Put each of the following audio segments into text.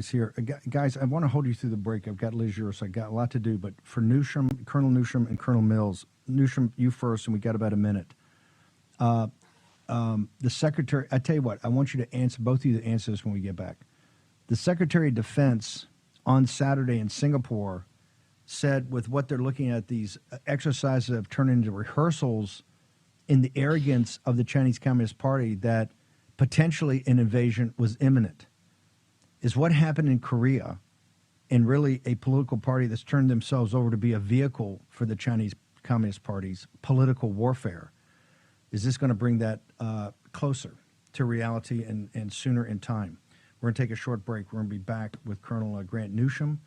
guys here. Guys, I want to hold you through the break. I've got Liz Euros. I got a lot to do. But for Newsham, Colonel Newsham and Colonel Mills, Newsham, you first, and we got about a minute. The Secretary, I tell you what, I want you to answer, both of you to answer this when we get back. The Secretary of Defense on Saturday in Singapore said with what they're looking at, these exercises have turned into rehearsals in the arrogance of the Chinese Communist Party that potentially an invasion was imminent. Is what happened in Korea, and really a political party that's turned themselves over to be a vehicle for the Chinese Communist Party's political warfare. Is this going to bring that closer to reality and sooner in time? We're going to take a short break. We're going to be back with Colonel Grant Newsham,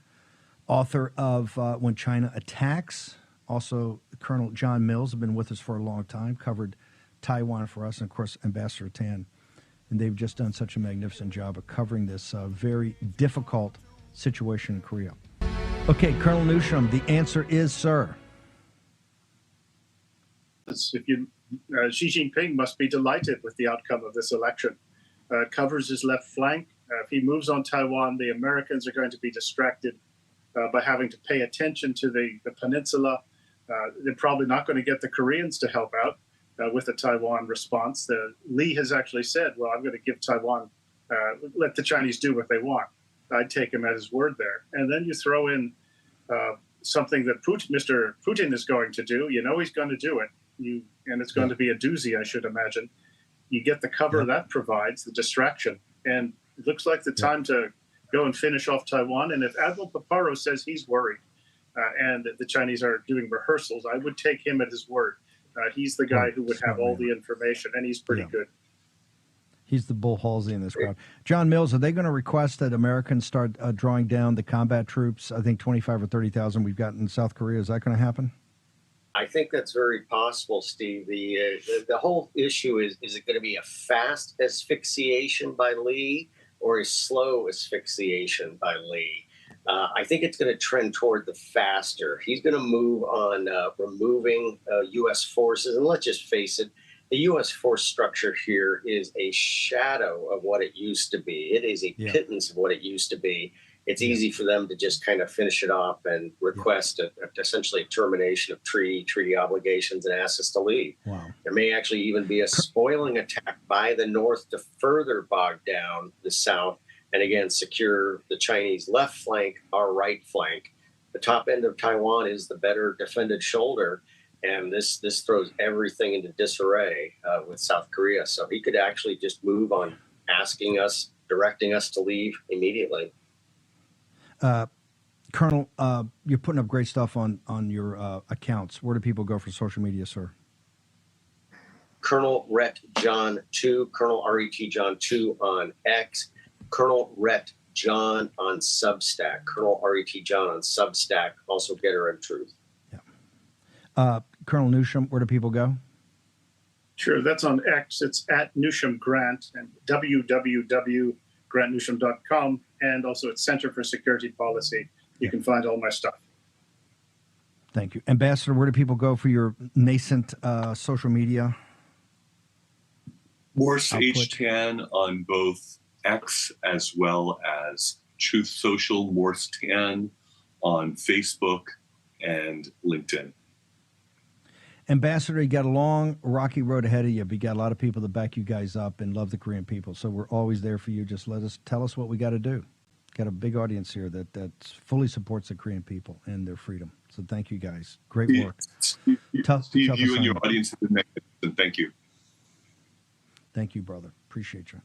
author of When China Attacks. Also, Colonel John Mills have been with us for a long time, covered Taiwan for us, and, of course, Ambassador Tan. And they've just done such a magnificent job of covering this very difficult situation in Korea. Okay, Colonel Newsham, the answer is, sir. Xi Jinping must be delighted with the outcome of this election. Covers his left flank. If he moves on Taiwan, the Americans are going to be distracted by having to pay attention to the peninsula. They're probably not going to get the Koreans to help out with the Taiwan response. Lee has actually said, well, I'm going to give Taiwan, let the Chinese do what they want. I'd take him at his word there. And then you throw in something that Mr. Putin is going to do. You know he's going to do it. And it's going to be a doozy, I should imagine. You get the cover that provides, the distraction. And it looks like the time to go and finish off Taiwan. And if Admiral Paparo says he's worried and that the Chinese are doing rehearsals, I would take him at his word. He's the guy who would have all the information, and he's pretty good. He's the Bull Halsey in this crowd. John Mills, are they going to request that Americans start drawing down the combat troops? I think 25 or 30,000 we've got in South Korea. Is that going to happen? I think that's very possible, Steve. The whole issue is it going to be a fast asphyxiation by Lee or a slow asphyxiation by Lee? I think it's going to trend toward the faster. He's going to move on removing U.S. forces. And let's just face it, the U.S. force structure here is a shadow of what it used to be. It is a pittance of what it used to be. It's easy for them to just kind of finish it off and request essentially a termination of treaty obligations and ask us to leave. Wow. There may actually even be a spoiling attack by the North to further bog down the South and, again, secure the Chinese left flank, our right flank. The top end of Taiwan is the better defended shoulder, and this throws everything into disarray with South Korea. So he could actually just move on asking us, directing us to leave immediately. Colonel, you're putting up great stuff on your accounts. Where do people go for social media, sir? Colonel Rhett John 2, Colonel R.E.T. John 2 on X, Colonel Rhett John on Substack, Colonel R.E.T. John on Substack, also Getter and Truth. Yeah. Colonel Newsham, where do people go? Sure, that's on X. It's at Newsham Grant and www.grantnewsham.com, and also at Center for Security Policy. You can find all my stuff. Thank you. Ambassador, where do people go for your nascent social media? Morse H10 on both X as well as Truth Social, Morse 10 on Facebook and LinkedIn. Ambassador, you got a long, rocky road ahead of you, but you got a lot of people that back you guys up and love the Korean people. So we're always there for you. Just tell us what we got to do. Got a big audience here that fully supports the Korean people and their freedom. So thank you guys. Great work. Steve, you and your audience have been magnificent. Thank you. Thank you, brother. Appreciate you.